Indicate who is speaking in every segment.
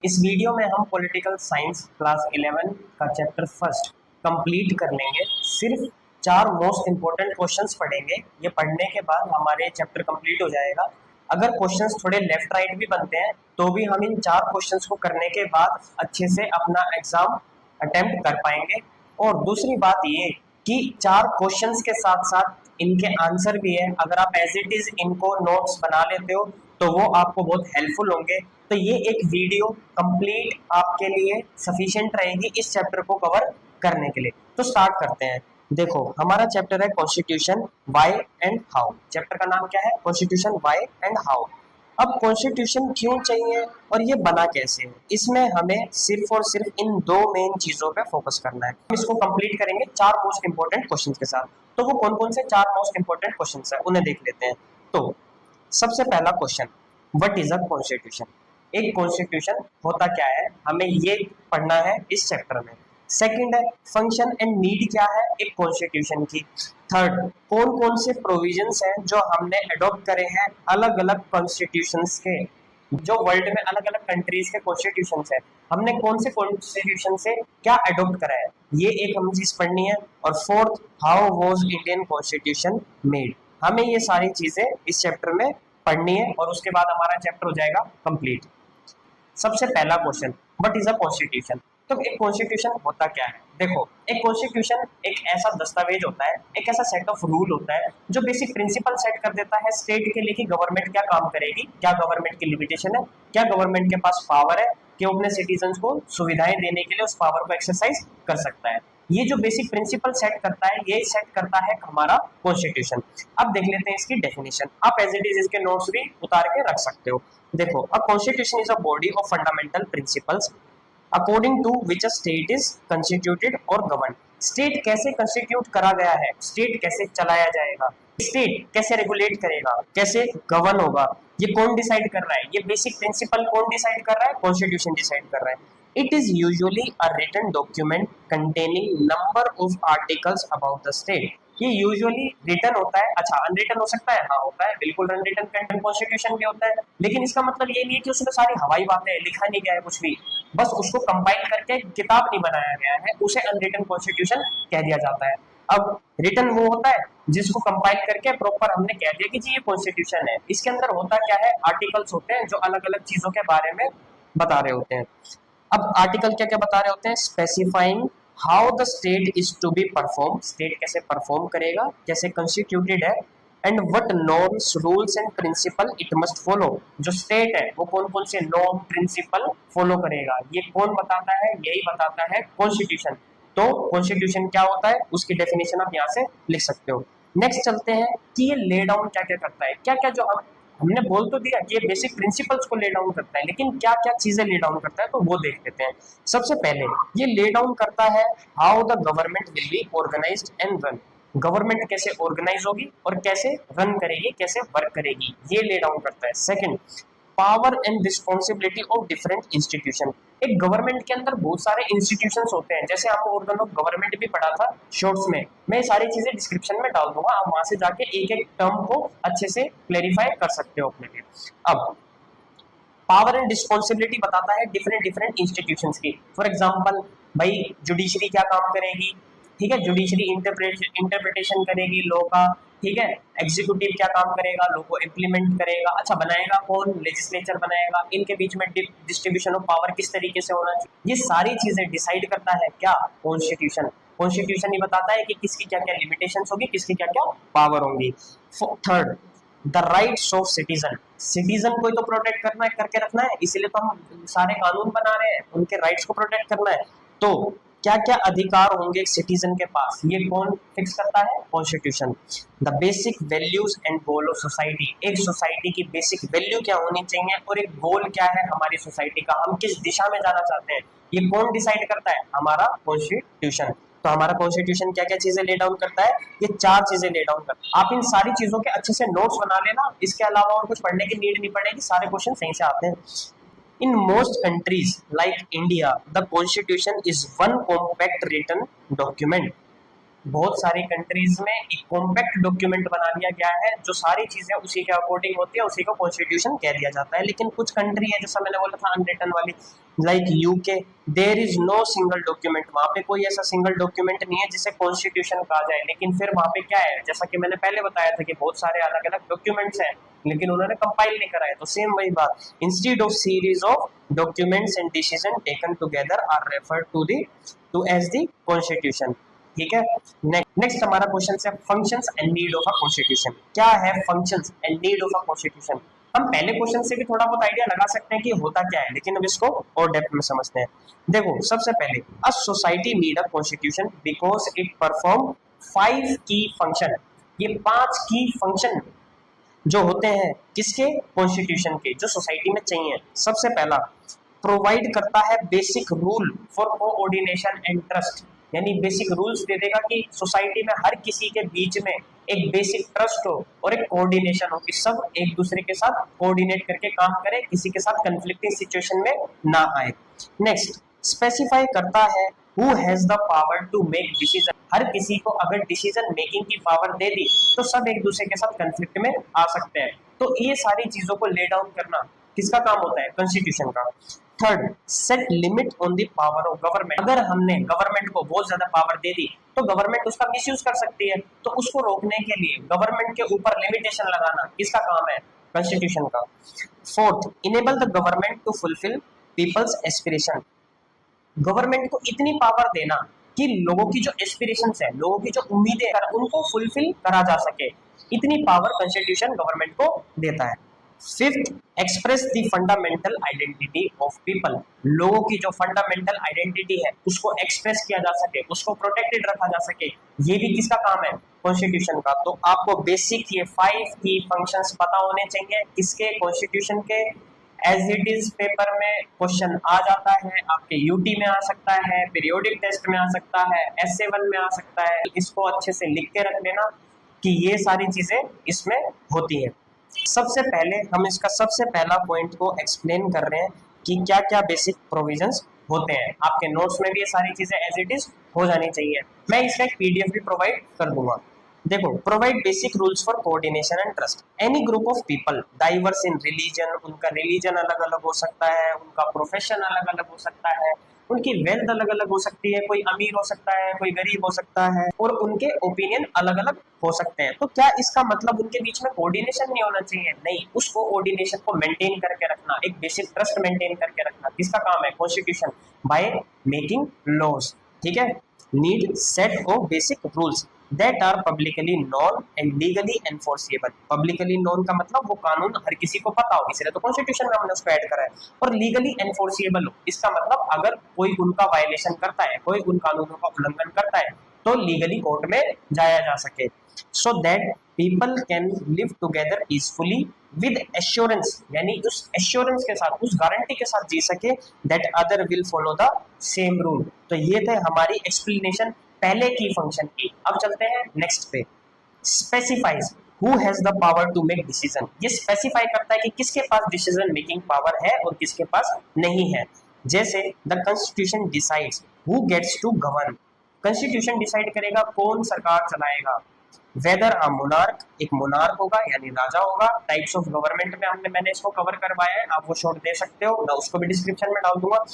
Speaker 1: इस वीडियो में हम पॉलिटिकल साइंस क्लास 11 का चैप्टर फर्स्ट कंप्लीट कर लेंगे। सिर्फ 4 मोस्ट इंपॉर्टेंट क्वेश्चंस पढ़ेंगे। ये पढ़ने के बाद हमारे चैप्टर कंप्लीट हो जाएगा। अगर क्वेश्चंस थोड़े लेफ्ट राइट भी बनते हैं तो भी हम इन 4 क्वेश्चंस को करने के बाद अच्छे से अपना एग्जाम अटेम्प्ट कर पाएंगे। और दूसरी बात ये कि 4 क्वेश्चंस के साथ साथ इनके आंसर भी है। अगर आप एज इट इज इनको नोट्स बना लेते हो तो वो आपको बहुत हेल्पफुल होंगे। तो ये एक वीडियो कंप्लीट आपके लिए सफिशिएंट रहेगी इस चैप्टर को कवर करने के लिए। तो स्टार्ट करते हैं। देखो, हमारा चैप्टर है constitution why and how. Chapter का नाम क्या है? Constitution why and how. अब कॉन्स्टिट्यूशन क्यों चाहिए और ये बना कैसे है, इसमें हमें सिर्फ और सिर्फ इन 2 मेन चीजों पे फोकस करना है। हम इसको कंप्लीट करेंगे 4 मोस्ट इंपॉर्टेंट क्वेश्चंस के साथ। तो वो कौन कौन से 4 मोस्ट इंपॉर्टेंट क्वेश्चंस है उन्हें देख लेते हैं। तो सबसे पहला question, what is a constitution? एक कॉन्स्टिट्यूशन होता क्या है, हमें ये पढ़ना है इस चैप्टर में। सेकंड है, फंक्शन एंड नीड क्या है एक कॉन्स्टिट्यूशन की। थर्ड, कौन कौन से प्रोविजंस हैं जो हमने अडॉप्ट करे हैं अलग अलग कॉन्स्टिट्यूशंस के। जो वर्ल्ड में अलग अलग कंट्रीज के कॉन्स्टिट्यूशंस है, हमने कौन से कॉन्स्टिट्यूशन से क्या अडॉप्ट करा है, ये एक हमें चीज पढ़नी है। और fourth, how was Indian constitution made. हमें ये सारी चीजें इस चैप्टर में पढ़नी है और उसके बाद हमारा चैप्टर हो जाएगा कंप्लीट। सबसे पहला question, what is a constitution? तो एक कॉन्स्टिट्यूशन होता क्या है? देखो, एक कॉन्स्टिट्यूशन एक ऐसा दस्तावेज होता है, एक ऐसा सेट ऑफ रूल होता है जो बेसिक प्रिंसिपल सेट कर देता है स्टेट के लिए कि गवर्नमेंट क्या काम करेगी, क्या गवर्नमेंट की लिमिटेशन है, क्या गवर्नमेंट के पास पावर है कि वो अपने सिटीजन को सुविधाएं देने के लिए उस पावर को एक्सरसाइज कर सकता है। ये जो बेसिक प्रिंसिपल सेट करता है, ये सेट करता है हमारा कॉन्स्टिट्यूशन। अब देख लेते हैं इसकी डेफिनेशन। आप एज इट इज इसके नोट्स भी उतार के रख सकते हो। देखो, a constitution is a body of fundamental principles according to which a state is constituted और गवर्न। स्टेट कैसे कंस्टिट्यूट करा गया है, स्टेट कैसे चलाया जाएगा, स्टेट कैसे रेगुलेट करेगा, कैसे गवर्न होगा, ये कौन डिसाइड कर रहा है? ये बेसिक प्रिंसिपल कौन डिसाइड कर रहा है? कॉन्स्टिट्यूशन डिसाइड कर रहा है। It is usually a written document containing number of articles about the state. ये यूजुअली रिटन होता है। अच्छा, अनरिटन हो सकता है? हाँ, होता है, बिल्कुल अनरिटन कंटेंट कॉन्स्टिट्यूशन भी होता है। लेकिन इसका मतलब ये नहीं है कि उसमें सारी हवाई बातें लिखा नहीं गया है कुछ भी, बस उसको कंपाइल करके किताब नहीं बनाया गया है, उसे अनरिटन कॉन्स्टिट्यूशन कह दिया जाता है। अब रिटन वो होता है जिसको कंपाइल करके प्रॉपर हमने कह दिया कि जी ये कॉन्स्टिट्यूशन है। इसके अंदर होता क्या है, आर्टिकल्स होते हैं जो अलग अलग चीजों के बारे में बता रहे होते हैं। अब आर्टिकल क्या क्या बता रहे होते हैं? Specifying how the state is to be perform, state कैसे परफॉर्म करेगा, कैसे कंस्टिट्यूटेड है, and what norms rules and principle it must follow. जो स्टेट है वो कौन कौन से नॉर्म प्रिंसिपल फॉलो करेगा, ये कौन बताता है? यही बताता है कॉन्स्टिट्यूशन। तो कॉन्स्टिट्यूशन क्या होता है उसकी डेफिनेशन आप यहाँ से लिख सकते हो। नेक्स्ट चलते हैं कि ये ले डाउन क्या क्या करता है। क्या क्या जो हमने बोल तो दिया कि ये बेसिक प्रिंसिपल्स को ले डाउन करता है, लेकिन क्या क्या चीजें ले डाउन करता है तो वो देख लेते हैं। सबसे पहले ये ले डाउन करता है how the government will be organised and run. Government कैसे ऑर्गेनाइज होगी और कैसे रन करेगी, कैसे वर्क करेगी, ये ले डाउन करता है। Second, power and responsibility of different institution. एक गवर्नमेंट के अंदर बहुत सारे इंस्टीट्यूशंस होते हैं, जैसे आपको ऑर्गन ऑफ गवर्नमेंट भी पढ़ा था शॉर्ट्स में। मैं ये सारी चीजें डिस्क्रिप्शन में डाल दूंगा, आप वहां से जाके एक एक टर्म को अच्छे से क्लेरिफाई कर सकते हो अपने लिए। अब पावर एंड रिस्पॉन्सिबिलिटी बताता है डिफरेंट डिफरेंट इंस्टीट्यूशंस की। फॉर एग्जांपल, भाई जुडिशरी क्या काम करेगी, ठीक है, जुडिशरी इंटरप्रिटेशन करेगी लॉ का, ठीक है। एग्जीक्यूटिव क्या काम करेगा, लॉ को इम्प्लीमेंट करेगा। अच्छा, बनाएगा कौन? लेजिस्लेचर बनाएगा। इनके बीच में डिस्ट्रीब्यूशन ऑफ पावर किस तरीके से होना चाहिए, ये सारी चीजें डिसाइड करता है क्या? कॉन्स्टिट्यूशन। कॉन्स्टिट्यूशन ही बताता है कि किसकी क्या क्या लिमिटेशंस होगी, किसकी क्या क्या पावर होंगी। Third, the rights of citizen. Citizen को तो प्रोटेक्ट करना है, करके रखना है, इसीलिए तो हम सारे कानून बना रहे हैं, उनके राइट्स को प्रोटेक्ट करना है। तो क्या क्या अधिकार होंगे सिटीजन के पास, ये कौन फिक्स करता है? Constitution. The basic values and goal of society. एक सोसाइटी की बेसिक वैल्यू क्या होनी चाहिए और एक गोल क्या है हमारी सोसाइटी का, हम किस दिशा में जाना चाहते हैं, ये कौन डिसाइड करता है? हमारा कॉन्स्टिट्यूशन। तो हमारा कॉन्स्टिट्यूशन क्या क्या चीजें ले डाउन करता है? ये 4 चीजें ले डाउन करता है। आप इन सारी चीजों के अच्छे से नोट्स बना लेना, इसके अलावा और कुछ पढ़ने की नीड नहीं पड़ेगी, सारे क्वेश्चन सही से आते हैं। In most countries like India, the constitution is one compact written document. बहुत सारी कंट्रीज में एक कॉम्पैक्ट डॉक्यूमेंट बना दिया गया है, जो सारी चीजें उसी के अकॉर्डिंग होती है, उसी को कॉन्स्टिट्यूशन कह दिया जाता है। लेकिन कुछ कंट्री है, जैसा मैंने बोला था अनरिटन वाली, like UK, there is no single document, वहां पे कोई ऐसा सिंगल डॉक्यूमेंट नहीं है जिसे कॉन्स्टिट्यूशन कहा जाए। लेकिन फिर वहां पे क्या है, जैसा कि मैंने पहले बताया था कि बहुत सारे अलग अलग डॉक्यूमेंट्स हैं, लेकिन उन्होंने कंपाइल नहीं कराए। तो सेम वही बात, instead of series of documents and decision taken together are referred to as the constitution. ठीक है। नेक्स्ट हमारा क्वेश्चन है functions and need of a constitution. क्या है functions and need of a constitution? हम पहले क्वेश्चन से भी थोड़ा बहुत आइडिया लगा सकते हैं कि होता क्या है, लेकिन अब इसको और डेप्थ में समझते हैं। देखो, सबसे पहले a society need a constitution because it perform 5 की फंक्शन। ये 5 की फंक्शन जो होते हैं किसके, कॉन्स्टिट्यूशन के, जो सोसाइटी में चाहिए। सबसे पहला, प्रोवाइड करता है basic rule for coordination and trust, यानी बेसिक रूल्स दे देगा कि सोसाइटी में हर किसी के बीच में एक बेसिक ट्रस्ट हो और एक कोऑर्डिनेशन हो, कि सब एक दूसरे के साथ कोऑर्डिनेट करके काम करें, किसी के साथ कंफ्लिक्टिंग सिचुएशन में ना आए। नेक्स्ट, स्पेसिफाई करता है who has the power to make decision. हर किसी को अगर डिसीजन मेकिंग की पावर दे दी तो सब एक दूसरे के साथ कंफ्लिक्ट में आ सकते हैं। तो ये सारी चीजों को ले डाउन करना किसका काम होता है, कॉन्स्टिट्यूशन का। Third, set limit on the power of government. अगर हमने गवर्नमेंट को बहुत ज्यादा पावर दे दी तो गवर्नमेंट उसका मिसयूज कर सकती है, तो उसको रोकने के लिए गवर्नमेंट के ऊपर लिमिटेशन लगाना किसका काम है, कॉन्स्टिट्यूशन का। Fourth, enable the government to fulfil people's aspiration. Government को इतनी पावर देना कि लोगों की जो एस्पिरेशंस है, लोगों की जो उम्मीदें हैं, उनको फुलफिल करा जा सके, इतनी पावर कॉन्स्टिट्यूशन गवर्नमेंट को देता है। Fifth, express the fundamental identity of people. लोगों की जो फंडामेंटल आइडेंटिटी है उसको एक्सप्रेस किया जा सके, उसको प्रोटेक्टेड रखा जा सके, ये भी किसका काम है, कॉन्स्टिट्यूशन का। तो आपको बेसिक ये 5 की फंक्शंस पता होने चाहिए किसके, कॉन्स्टिट्यूशन के। एज इट इज पेपर में क्वेश्चन आ जाता है, आपके यूटी में आ सकता है, पीरियोडिक टेस्ट में आ सकता है, एस1 में आ सकता है। इसको अच्छे से लिख के रख लेना कि ये सारी चीजें इसमें होती हैं। सबसे पहले हम इसका सबसे पहला पॉइंट को एक्सप्लेन कर रहे हैं कि क्या क्या बेसिक प्रोविजंस होते हैं। आपके नोट्स में भी ये सारी चीजें एज इट इज हो जानी चाहिए, मैं इसका एक पीडीएफ भी प्रोवाइड कर दूंगा। देखो, provide basic rules for coordination and trust. Any group of people diverse in religion, उनका रिलीजन अलग अलग हो सकता है, उनका प्रोफेशन अलग अलग हो सकता है, उनकी वेल्थ अलग अलग हो सकती है, कोई अमीर हो सकता है, कोई गरीब हो सकता है, और उनके ओपिनियन अलग अलग हो सकते हैं। तो क्या इसका मतलब उनके बीच में कोऑर्डिनेशन नहीं होना चाहिए? नहीं, उस कोऑर्डिनेशन को मेंटेन करके रखना, एक बेसिक ट्रस्ट मेंटेन करके रखना किसका काम है, कॉन्स्टिट्यूशन, बाय मेकिंग लॉज। ठीक है। Need set of basic rules that are publicly known and legally enforceable. Publicly known का मतलब वो कानून हर किसी को पता हो, इसलिए तो कॉन्स्टिट्यूशन में हमने उसको ऐड करा है। और लीगली एनफोर्सेबल हो, इसका मतलब अगर कोई उनका वायलेशन करता है, कोई उन कानूनों का उल्लंघन करता है, तो लीगली कोर्ट में जाया जा सके। So that people can live together peacefully with assurance, यानी उस एश्योरेंस के साथ, उस गारंटी के साथ जी सके that other will follow the same rule. तो ये थे हमारी एक्सप्लेनेशन पहले की फंक्शन की। अब चलते हैं नेक्स्ट पे। Specifies who has the power to make decision. ये स्पेसिफाई करता है कि किसके पास डिसीजन मेकिंग पावर है और किसके पास नहीं है। जैसे the constitution decides who gets to govern. Constitution decide करेगा कौन सरकार चलाएगा। वेदर अ मोनार्क, एक मोनार्क होगा यानी राजा होगा। टाइप्स ऑफ गवर्नमेंट में मैंने इसको कवर करवाया है, आप वो शॉर्ट दे सकते हो, मैं उसको भी डिस्क्रिप्शन में डाल दूंगा।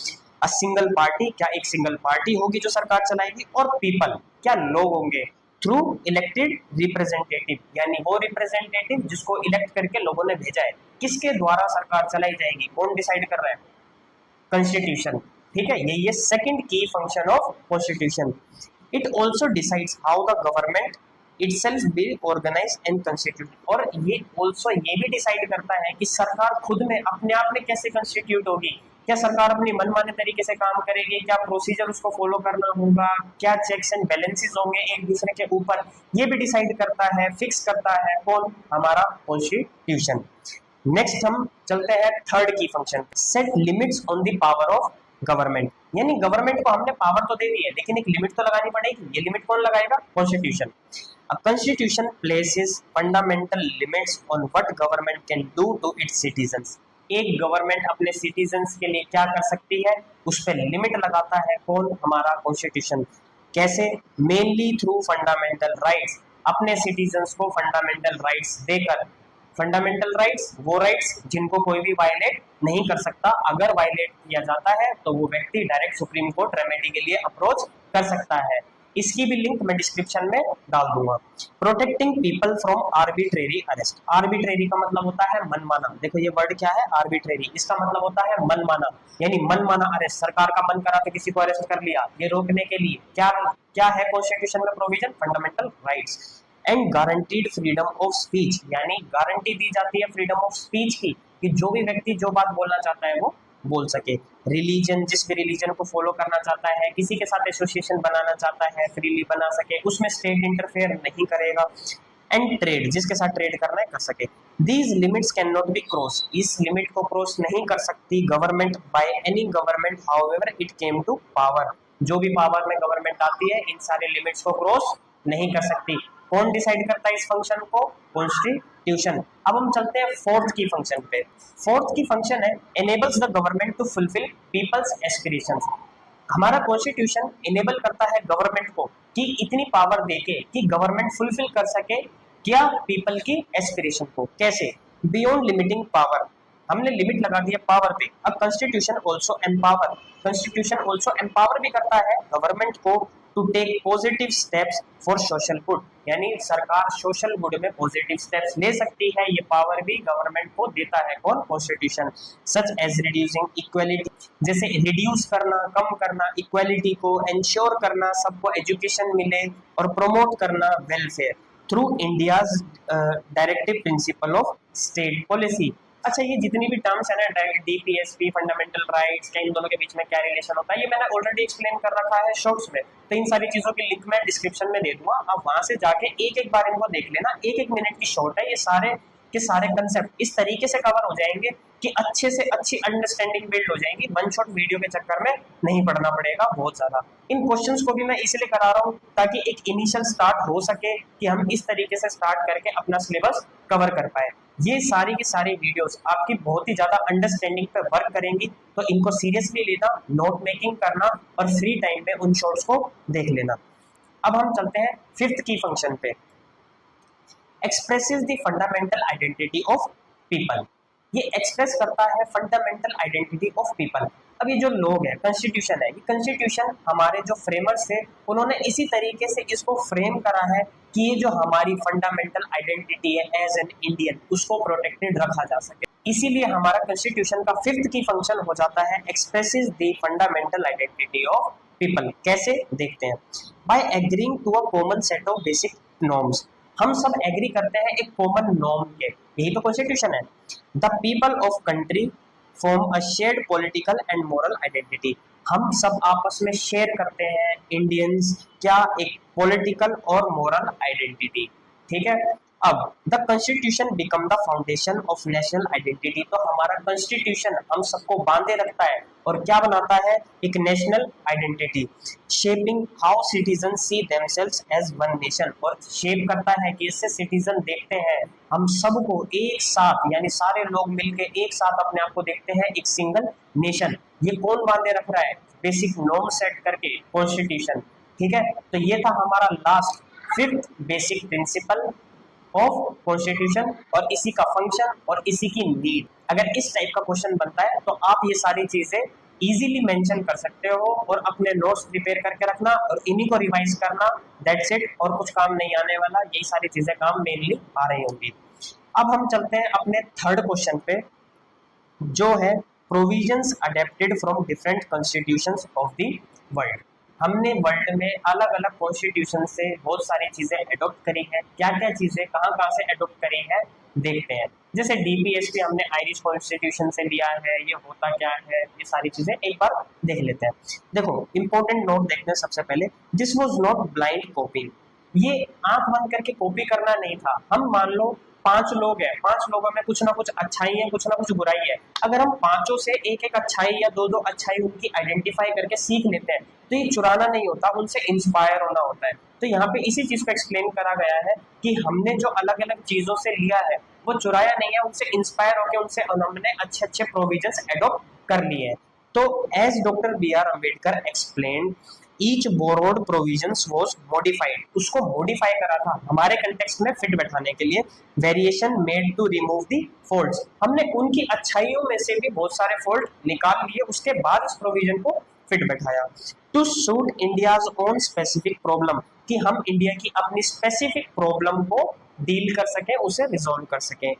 Speaker 1: अ सिंगल पार्टी, क्या एक सिंगल पार्टी होगी जो सरकार चलाएगी। और पीपल, क्या लोग होंगे। थ्रू इलेक्टेड रिप्रेजेंटेटिव, यानी वो रिप्रेजेंटेटिव जिसको इलेक्ट करके लोगों ने भेजा है। किसके द्वारा सरकार चलाई जाएगी, कौन डिसाइड कर रहा है, कॉन्स्टिट्यूशन। ठीक है, ये सेकंड की function of constitution. It also decides how the government itself be organized and constitute। और ये ऑल्सो ये भी डिसाइड करता है कि सरकार खुद में अपने आप में कैसे कंस्टिट्यूट होगी। क्या सरकार अपनी मनमाने तरीके से काम करेगी, क्या प्रोसीजर उसको फॉलो करना होगा, क्या चेक्स एंड बैलेंसेस होंगे एक दूसरे के ऊपर, ये भी डिसाइड करता है, फिक्स करता है कौन, हमारा कॉन्स्टिट्यूशन। नेक्स्ट हम चलते हैं थर्ड की function, set limits on the power of government. यानी गवर्नमेंट को हमने पावर तो दे दी है, लेकिन एक लिमिट तो लगानी पड़ेगी। ये लिमिट कौन लगाएगा, constitution. A constitution places fundamental limits on what government can do to its citizens। एक गवर्नमेंट अपने सिटीजन्स के लिए क्या कर सकती है, उस पर लिमिट लगाता है कौन, हमारा कॉन्स्टिट्यूशन। कैसे? मेनली थ्रू फंडामेंटल राइट्स, अपने सिटीजन्स को फंडामेंटल राइट्स देकर। फंडामेंटल राइट्स वो राइट्स जिनको कोई भी वायलेट नहीं कर सकता, अगर वायलेट किया जाता है तो वो व्यक्ति डायरेक्ट सुप्रीम कोर्ट रेमेडी के लिए अप्रोच कर सकता है। इसकी भी लिंक मैं डिस्क्रिप्शन में डाल दूंगा। Protecting people from arbitrary arrest. Arbitrary का मतलब होता है मनमाना। देखो ये वर्ड क्या है, आर्बिट्रेरी, इसका मतलब होता है मनमाना, यानी मनमाना अरेस्ट। सरकार का मन करा तो किसी को अरेस्ट कर लिया, ये रोकने के लिए क्या क्या है कॉन्स्टिट्यूशन में provision? Fundamental rights. And guaranteed freedom of speech, यानी गारंटी दी जाती है फ्रीडम ऑफ स्पीच की, कि जो भी व्यक्ति जो बात बोलना चाहता है वो बोल सके। रिलीजन, जिस भी रिलीजन को फॉलो करना चाहता है, किसी के साथ एसोसिएशन बनाना चाहता है, फ्रीली बना सके, उसमें स्टेट इंटरफेयर नहीं करेगा। एंड ट्रेड, जिसके साथ ट्रेड करना है कर सके। These limits can not be cross, इस लिमिट को क्रॉस नहीं कर सकती government by any government however it came to power. जो भी पावर में गवर्नमेंट आती है इन सारे लिमिट्स को क्रॉस नहीं कर सकती। कौन डिसाइड करता है इस फंक्शन को? कॉन्स्टिट्यूशन। अब हम चलते हैं फोर्थ की फंक्शन पे। फोर्थ की फंक्शन है enables the government to fulfil people's aspirations. हमारा कॉन्स्टिट्यूशन इनेबल करता है गवर्नमेंट को कि इतनी पावर देके कि गवर्नमेंट फुलफिल कर सके क्या? पीपल की एस्पिरेशन को। कैसे? बियॉन्ड लिमिटिंग पावर, हमने लिमिट लगा दिया पावर पे। अब constitution also empower, constitution also empower भी करता है गवर्नमेंट को to take positive steps for social good, यानी सरकार सोशल गुड में पॉजिटिव स्टेप्स ले सकती है, ये पावर भी गवर्नमेंट को देता है कौन? Constitution. Such as reducing equality, जैसे रिड्यूस करना, कम करना इक्वालिटी को, इंश्योर करना सबको एजुकेशन मिले और प्रमोट करना welfare through India's directive principle of state policy. अच्छा, ये जितनी भी टर्म्स है ना, डीपीएसपी, फंडामेंटल राइट्स, क्या इन दोनों के बीच में क्या रिलेशन होता है, ये मैंने ऑलरेडी एक्सप्लेन कर रखा है शॉर्ट्स में, तो इन सारी चीजों की लिंक मैं डिस्क्रिप्शन में दे दूंगा। आप वहां से जाके एक एक बार इनको देख लेना, एक एक मिनट की शॉर्ट है, ये सारे के सारे कंसेप्ट इस तरीके से कवर हो जाएंगे कि अच्छे से अच्छी अंडरस्टैंडिंग बिल्ड हो जाएगी। वन शॉट वीडियो के चक्कर में नहीं पढ़ना पड़ेगा बहुत ज्यादा। इन क्वेश्चंस को भी मैं इसलिए करा रहा हूँ ताकि एक इनिशियल स्टार्ट हो सके कि हम इस तरीके से स्टार्ट करके अपना सिलेबस कवर कर पाए। ये सारी की सारी वीडियोस आपकी बहुत ही ज्यादा अंडरस्टैंडिंग पे वर्क करेंगी, तो इनको सीरियसली लेना, नोट मेकिंग करना और फ्री टाइम में उन शॉर्ट्स को देख लेना। अब हम चलते हैं फिफ्थ की फंक्शन पे। Expresses the fundamental identity of people, ये एक्सप्रेस करता है फंडामेंटल आइडेंटिटी ऑफ पीपल। अब ये जो लोग है, कॉन्स्टिट्यूशन है, ये कॉन्स्टिट्यूशन हमारे जो फ्रेमर्स थे उन्होंने इसी तरीके से इसको फ्रेम करा है कि ये जो हमारी फंडामेंटल आइडेंटिटी है एज एन इंडियन, उसको प्रोटेक्टेड रखा जा सके। इसीलिए हमारा कॉन्स्टिट्यूशन का फिफ्थ की फंक्शन हो जाता है expresses the fundamental identity of people. कैसे? देखते हैं। By agreeing to a common set of basic norms, हम सब एग्री करते हैं एक कॉमन नॉर्म के, यही तो कॉन्स्टिट्यूशन है। The people of country form a shared political and moral identity, हम सब आपस में शेयर करते हैं इंडियंस क्या? एक पॉलिटिकल और मोरल आइडेंटिटी। ठीक है। अब the constitution become the foundation of national identity, तो हमारा कॉन्स्टिट्यूशन हम सबको बांधे रखता है और क्या बनाता है? एक national identity. Shaping how citizen see themselves as one nation, और शेप करता है कि इससे सिटीजन देखते हैं हम सबको एक साथ, यानी सारे लोग मिलकर एक साथ अपने आप को देखते हैं एक सिंगल नेशन। ये कौन बांधे रख रहा है? बेसिक नॉर्म सेट करके कॉन्स्टिट्यूशन। ठीक है, तो ये था हमारा last fifth basic principle of constitution और इसी का फंक्शन और इसी की नीड। अगर इस टाइप का क्वेश्चन बनता है तो आप ये सारी चीजें इजीली मेंशन कर सकते हो और अपने नोट्स प्रिपेयर करके रखना और इन्हीं को रिवाइज करना। दैट्स इट, और कुछ काम नहीं आने वाला, यही सारी चीजें काम मेनली आ रही होंगी। अब हम चलते हैं अपने थर्ड क्वेश्चन पे, जो है provisions adapted from different constitutions of the world. हमने वर्ल्ड में अलग अलग कॉन्स्टिट्यूशन से बहुत सारी चीजें अडॉप्ट करी है, क्या क्या चीजें कहाँ से अडॉप्ट करी है देखते हैं। जैसे डीपीएसपी हमने आयरिश कॉन्स्टिट्यूशन से लिया है, ये होता क्या है, ये सारी चीजें एक बार देख लेते हैं। देखो इंपॉर्टेंट नोट देखते हैं सबसे पहले, this was not blind copy, ये आंख बंद करके कॉपी करना नहीं था। हम मान लो 5 लोग हैं, 5 लोगों में कुछ ना कुछ अच्छाई है, कुछ ना कुछ बुराई है, अगर हम पांचों से एक एक अच्छाई या दो दो अच्छाई उनकी आइडेंटिफाई करके सीख लेते हैं तो ये चुराना नहीं होता, उनसे इंस्पायर होना होता है। तो यहाँ पे इसी चीज को एक्सप्लेन करा गया है कि हमने जो अलग अलग चीजों से लिया है वो चुराया नहीं है, उनसे इंस्पायर होकर उनसे हमने अच्छे अच्छे प्रोविजंस एडॉप्ट कर लिए हैं। तो as doctor B R Ambedkar explain each borrowed provisions was modified, उसको मॉडिफाई करा था हमारे कंटेक्स्ट में फिट बैठाने के लिए। Variation made to remove the faults, हमने उनकी अच्छाइयों में से भी बहुत सारे फॉल्ट निकाल लिए, उसके बाद इस प्रोविजन को फिट बैठाया। To suit India's own specific problem, कि हम इंडिया की अपनी स्पेसिफिक प्रॉब्लम को डील कर सकें, उसे रिजॉल्व कर सकें।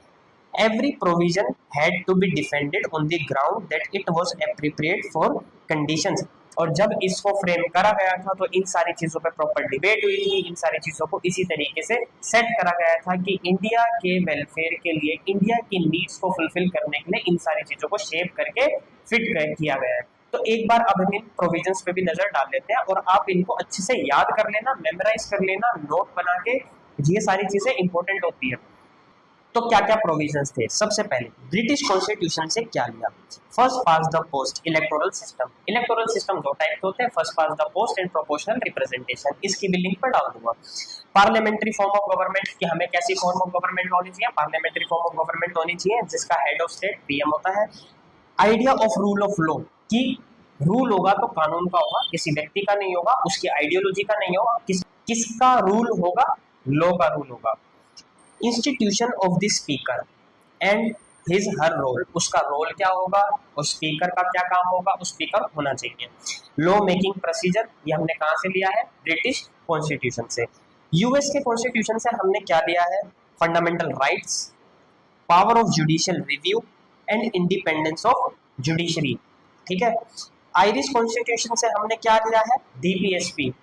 Speaker 1: Every provision had to be defended on the ground that it was appropriate for conditions। और जब इसको फ्रेम करा गया था तो इन सारी चीजों पे प्रॉपर डिबेट हुई थी, इन सारी चीजों को इसी तरीके से सेट करा गया था कि इंडिया के वेलफेयर के लिए, इंडिया की नीड्स को फुलफिल करने के लिए इन सारी चीजों को शेप करके फिट किया गया है। तो एक बार अब हम इन प्रोविजंस पे भी नजर डाल लेते हैं और आप इनको अच्छे से याद कर लेना, मेमोराइज कर लेना, नोट बना के, ये सारी चीजें इंपॉर्टेंट होती है। तो क्या क्या प्रोविजंस थे? सबसे पहले ब्रिटिश कॉन्स्टिट्यूशन से क्या लिया? First pass the post electoral system. Electoral system दो टाइप के होते हैं, first pass the post and proportional representation. इसकी भी लिंक पर डाल दूंगा। पार्लियामेंट्री फॉर्म ऑफ गवर्नमेंट, कि हमें कैसी फॉर्म ऑफ गवर्नमेंट होनी चाहिए? पार्लियामेंट्री फॉर्म ऑफ गवर्नमेंट होनी चाहिए जिसका हेड ऑफ स्टेट पीएम होता है। Idea of rule of law, कि रूल होगा तो कानून का होगा, किसी व्यक्ति का नहीं होगा, उसकी आइडियोलॉजी का नहीं होगा, किसका रूल होगा? लॉ का रूल होगा। Institution of the speaker and his her role, उसका रोल क्या होगा और स्पीकर का क्या काम होगा, उस स्पीकर होना चाहिए। लॉ मेकिंग प्रोसीजर, ये हमने कहाँ से लिया है? ब्रिटिश कॉन्स्टिट्यूशन से। यूएस के कॉन्स्टिट्यूशन से हमने क्या लिया है? Fundamental rights, power of judicial review and independence of judiciary. ठीक है। आयरिश कॉन्स्टिट्यूशन से हमने क्या लिया है? डीपीएसपी।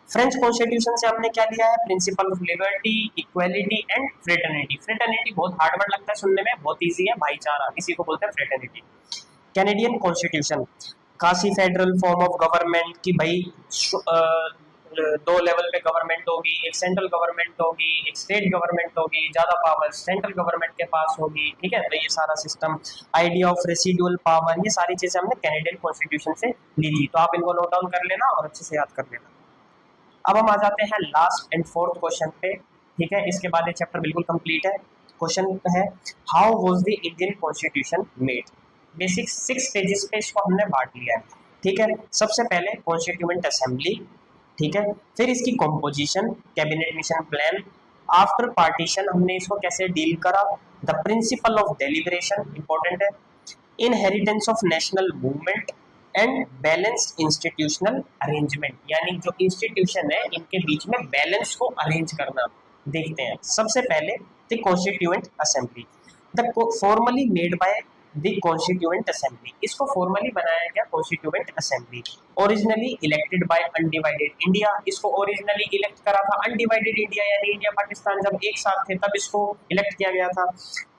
Speaker 1: फ्रेंच कॉन्स्टिट्यूशन से हमने क्या लिया है? Principle of liberty, equality and fraternity. Fraternity बहुत हार्ड वर्ड लगता है सुनने में, बहुत इजी है, भाईचारा इसी को बोलते हैं फ्रेटर्निटी। कैनेडियन कॉन्स्टिट्यूशन, खासी फेडरल फॉर्म ऑफ गवर्नमेंट, कि भाई दो लेवल पे गवर्नमेंट होगी, एक सेंट्रल गवर्नमेंट होगी, एक स्टेट गवर्नमेंट होगी, ज्यादा पावर सेंट्रल गवर्नमेंट के पास होगी। ठीक है, तो ये सारा system. Idea of residual power, ये सारी चीजें हमने कैनेडियन कॉन्स्टिट्यूशन से ली थी, तो आप इनको नोट डाउन कर लेना और अच्छे से याद कर लेना। अब हम आ जाते हैं लास्ट एंड फोर्थ क्वेश्चन पे। ठीक है, इसके बाद ये चैप्टर बिल्कुल कंप्लीट है। क्वेश्चन है, how was the Indian constitution made? Basic 6 stages पे इसको हमने बांट लिया है। ठीक है, सबसे पहले कॉन्स्टिट्यूएंट असेंबली, ठीक है, फिर इसकी composition, cabinet mission plan. After partition हमने इसको कैसे डील करा? The principle of deliberation, important है। Inheritance of national movement and balance institutional arrangement, यानी जो इंस्टीट्यूशन है इनके बीच में बैलेंस को अरेंज करना। देखते हैं, सबसे पहले the constituent assembly. The formally made by the constituent assembly, इसको फॉर्मली बनाया गया constituent assembly. Originally elected by undivided India, इसको ओरिजिनली इलेक्ट करा था अनडिवाइडेड इंडिया, यानी इंडिया पाकिस्तान जब एक साथ थे तब इसको इलेक्ट किया गया था।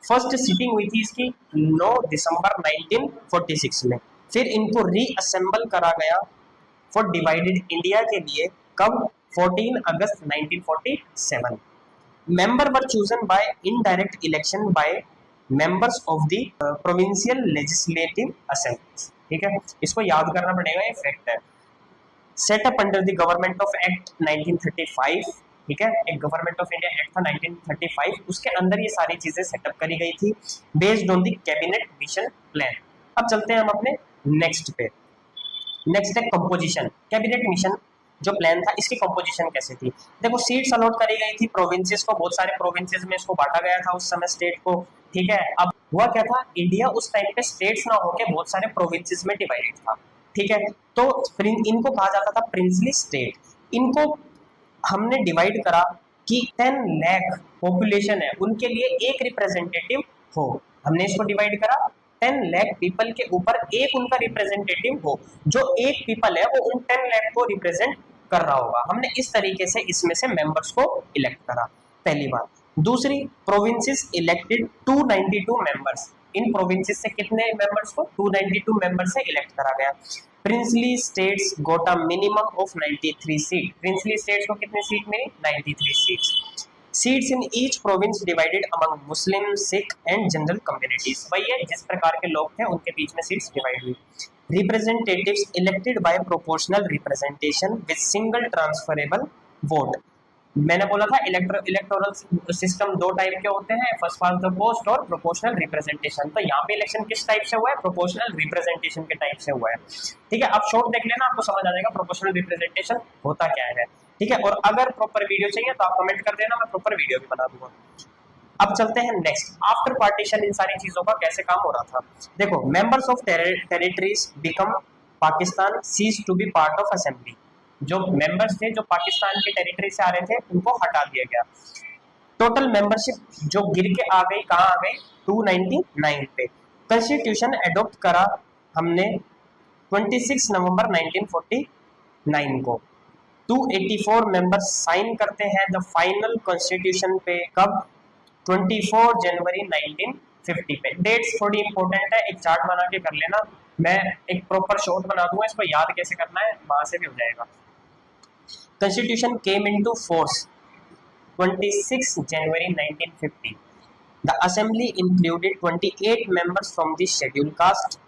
Speaker 1: फर्स्ट सिटिंग हुई थी इसकी 9 दिसंबर 1946 में। फिर इनको रीअसेंबल करा गया फॉर डिवाइडेड इंडिया के लिए, कब? 14 अगस्त 1947। Member were chosen by indirect election by members of the provincial legislative assemblies. ठीक है, इसको याद करना पड़ेगा, ये फैक्ट है। Setup under the government of act 1935, ठीक है, एक गवर्नमेंट ऑफ इंडिया एक्ट था 1935, उसके अंदर ये सारी चीजें सेटअप करी गई थी based on the cabinet mission plan. अब चलते हैं हम अपने नेक्स्ट पे। नेक्स्ट है कंपोजिशन। कैबिनेट मिशन जो प्लान था, इसकी कंपोजिशन कैसे थी? देखो, सीट्स अलॉट करी गई थी प्रोविंसेस को, बहुत सारे प्रोविंसेस में इसको बांटा गया था उस समय स्टेट को। ठीक है, अब हुआ क्या था, इंडिया उस टाइम पे स्टेट्स ना होके बहुत सारे प्रोविंसेस में डिवाइडेड था। ठीक है, तो इनको कहा जाता था प्रिंसली स्टेट। इनको हमने डिवाइड करा कि 10 लाख पॉपुलेशन है, उनके लिए एक रिप्रेजेंटेटिव हो। हमने इसको डिवाइड करा 10 लाख पीपल के ऊपर एक उनका रिप्रेजेंटेटिव हो, जो एक पीपल है वो उन 10 लाख को रिप्रेजेंट कर रहा होगा। हमने इस तरीके से इसमें से मेंबर्स को इलेक्ट करा, पहली बात। दूसरी, प्रोविंसेस इलेक्टेड 292 मेंबर्स। इन प्रोविंसेस से कितने मेंबर्स को? 292 मेंबर्स से इलेक्ट करा गया। Princely states got a minimum of 93 seat. Princely states को कितनी सीट मिली? 93 seats. Seats in each province divided among Muslim, Sikh and general communities. वही है, जिस प्रकार के लोग थे उनके बीच में सीट्स डिवाइड हुई। Representatives elected by proportional representation with single transferable vote. मैंने बोला था इलेक्टोरल सिस्टम दो टाइप के होते हैं, फर्स्ट पास्ट द पोस्ट और प्रोपोर्शनल रिप्रेजेंटेशन। तो यहाँ पे इलेक्शन किस टाइप से हुआ है, प्रोपोर्शनल रिप्रेजेंटेशन के टाइप से हुआ है। ठीक है, आप शॉर्ट देख लेना, आपको समझ आ जाएगा प्रोपोर्शनल रिप्रेजेंटेशन होता क्या है। ठीक है, और अगर प्रॉपर वीडियो चाहिए तो आप कमेंट कर देना, मैं प्रॉपर वीडियो भी बना दूंगा। अब चलते हैं नेक्स्ट, आफ्टर पार्टीशन इन सारी चीजों का कैसे काम हो रहा था। देखो, members of territories become Pakistan cease to be part of assembly. जो मेंबर्स थे जो पाकिस्तान के टेरिटरी से आ रहे थे उनको हटा दिया गया। टोटल मेंबरशिप जो गिर के आ गई, कहाँ आ गई, 299 पे। कॉन्स्टिट्यूशन एडॉप्ट करा हमने 26 नवंबर 1949 को। 284 मेंबर्स साइन करते हैं द फाइनल कॉन्स्टिट्यूशन पे, कब, 24 जनवरी 1950 पे। डेट्स थोड़ी इंपॉर्टेंट है, एक चार्ट बना के कर लेना, मैं एक प्रॉपर शॉर्ट बना दूंगा, इसको याद कैसे करना है वहां से भी हो जाएगा। Constitution came into force 26 January 1950. The assembly included 28 members from the scheduled caste.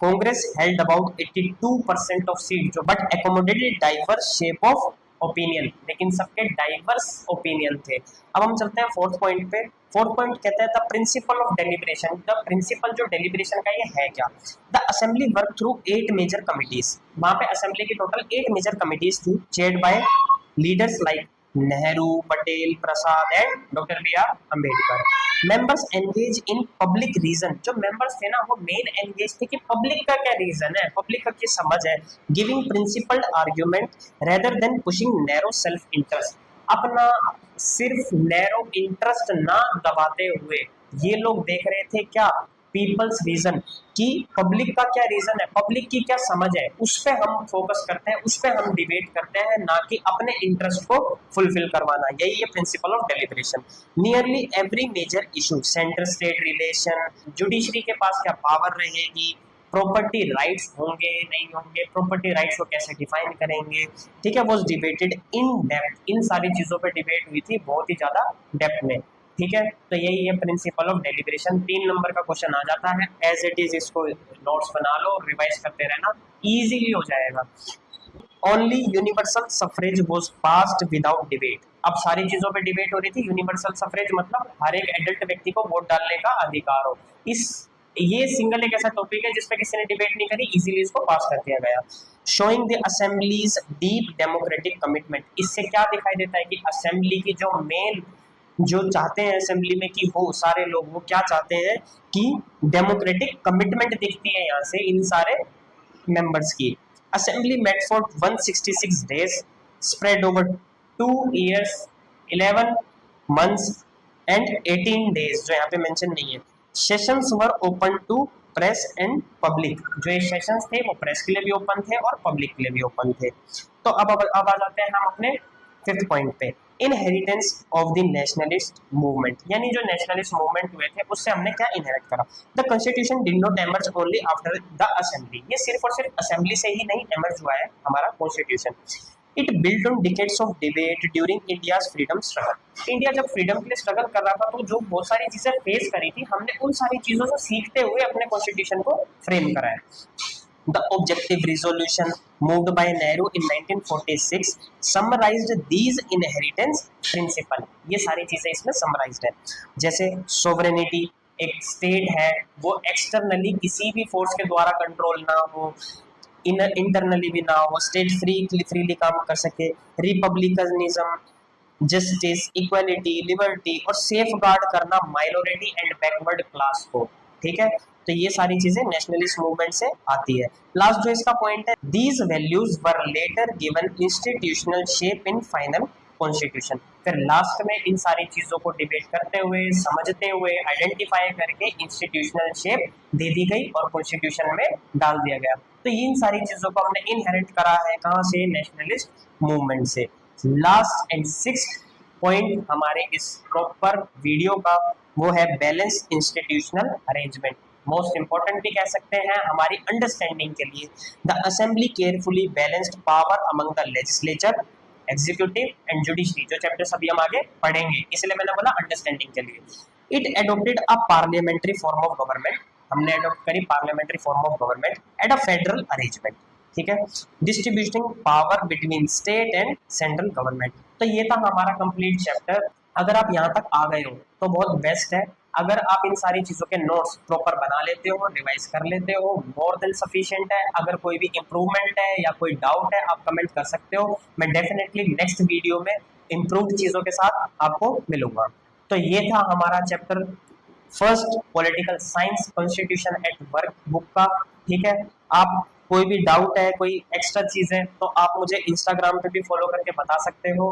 Speaker 1: Congress held about 82% of seats, but accommodated diverse shape of opinion, लेकिन सबके डाइवर्स ओपिनियन थे। अब हम चलते हैं फोर्थ पॉइंट पे। फोर्थ पॉइंट कहता है the principle of deliberation. The principle जो डेलिब्रेशन का ये है क्या, the assembly work through 8 major committees. वहां पे असेंबली की टोटल 8 मेजर कमिटीज थी, chaired by leaders like Nehru, Patel, Prasad and doctor B R Ambedkar. Members engage in public reason. जो मेंबर्स थे ना वो मेन एंगेज थे कि पब्लिक का क्या रीजन है, पब्लिक का क्या समझ है। Giving principled argument rather than pushing narrow self interest. अपना सिर्फ नैरो इंटरेस्ट ना दबाते हुए ये लोग देख रहे थे क्या, पीपल्स रीजन, कि पब्लिक का क्या रीजन है, पब्लिक की क्या समझ है, उस पर हम फोकस करते हैं, उस पर हम डिबेट करते हैं, ना कि अपने इंटरेस्ट को फुलफिल करवाना। यही है principle of deliberation. Nearly every major issue, centre state relation, judiciary के पास क्या पावर रहेगी, प्रॉपर्टी राइट्स होंगे नहीं होंगे, प्रॉपर्टी राइट्स को कैसे डिफाइन करेंगे, ठीक है, वो डिबेटेड इन डेप्थ। इन सारी चीजों पे डिबेट हुई थी बहुत ही ज्यादा डेप्थ में। ठीक है, तो यही है प्रिंसिपल ऑफ डेलिब्रेशन। 3 नंबर का क्वेश्चन आ जाता है, एज इट इज इसको नोट्स बना लो, रिवाइज करते रहना, इजीली हो जाएगा। Only universal suffrage was passed without debate. अब सारी चीजों पे डिबेट हो रही थी, यूनिवर्सल सफरेज मतलब हर एक एडल्ट व्यक्ति को वोट डालने का अधिकार हो। इस ये सिंगल एक ऐसा टॉपिक है जिसपे किसी ने डिबेट नहीं करी, इजीली इसको पास कर दिया गया। Showing the assemblies deep democratic commitment. इससे क्या दिखाई देता है कि असेंबली की जो मेन जो चाहते हैं असेंबली में कि हो सारे लोग, वो क्या चाहते हैं कि डेमोक्रेटिक कमिटमेंट दिखती है यहाँ से इन सारे मेंबर्स की। Assembly met for 166 days spread over 2 years 11 months and 18 days, जो यहाँ पे मेंशन नहीं है। Sessions were open to press and public. जो ये सेशंस थे वो प्रेस के लिए भी ओपन थे और पब्लिक के लिए भी ओपन थे। तो अब आ जाते हैं हम अपने फिफ्थ पॉइंट पे, inheritance of the nationalist movement. यानी जो नेशनलिस्ट मूवमेंट हुए थे उससे हमने क्या इनहेरिट करा। The constitution did not emerge only after the assembly. ये सिर्फ और सिर्फ असेंबली से ही नहीं एमर्ज हुआ है हमारा constitution. It built on decades of debate during India's freedom struggle. India जब फ्रीडम के लिए स्ट्रगल कर रहा था तो जो बहुत सारी चीजें फेस करी थी, हमने उन सारी चीजों से सीखते हुए अपने कॉन्स्टिट्यूशन को फ्रेम करा है। The objective resolution moved by Nehru in 1946 summarized these inheritance principle। ये सारी चीजें इसमें समराइज्ड है। जैसे सोवरेनिटी, एक स्टेट है वो एक्सटर्नली किसी भी फोर्स के द्वारा कंट्रोल ना हो, इंटरनली भी ना हो, स्टेट फ्रीली काम कर सके। रिपब्लिकनिज्म, जस्टिस, इक्वालिटी, लिबर्टी और सेफ गार्ड करना माइनॉरिटी एंड बैकवर्ड क्लास को। ठीक है, तो ये सारी चीजें नेशनलिस्ट मूवमेंट से आती है। लास्ट जो इसका पॉइंट है, these values were later given institutional shape in final constitution. फिर लास्ट में इन सारी चीजों को डिबेट करते हुए, समझते हुए, आइडेंटिफाई करके इंस्टीट्यूशनल शेप दे दी गई और कॉन्स्टिट्यूशन में डाल दिया गया। तो इन सारी चीजों को हमने इनहेरिट करा है कहाँ से, नेशनलिस्ट मूवमेंट से। लास्ट एंड सिक्स्थ पॉइंट हमारे इस प्रॉपर वीडियो का वो है balance institutional arrangement. Most important भी कह सकते हैं हमारी अंडरस्टैंडिंग के लिए। The assembly carefully balanced power among the legislature, executive and judiciary, जो चैप्टर अभी हम आगे पढ़ेंगे, इसलिए मैंने बोला अंडरस्टैंडिंग के लिए। It adopted a parliamentary form of government. हमने एडोप्ट करी parliamentary form of government at a federal arrangement. ठीक है, distributing power between state and central government. तो ये था हमारा कंप्लीट चैप्टर। अगर आप यहाँ तक आ गए हो तो बहुत बेस्ट है। अगर आप इन सारी चीजों के नोट्स प्रॉपर बना लेते हो, रिवाइज कर लेते हो, मोर देन सफिशिएंट है। अगर कोई भी इम्प्रूवमेंट है या कोई डाउट है आप कमेंट कर सकते हो, मैं डेफिनेटली नेक्स्ट वीडियो में इम्प्रूव चीजों के साथ आपको मिलूंगा। तो ये था हमारा chapter first political science constitution at work book का। ठीक है, आप कोई भी डाउट है, कोई एक्स्ट्रा चीज है तो आप मुझे इंस्टाग्राम पे भी फॉलो करके बता सकते हो।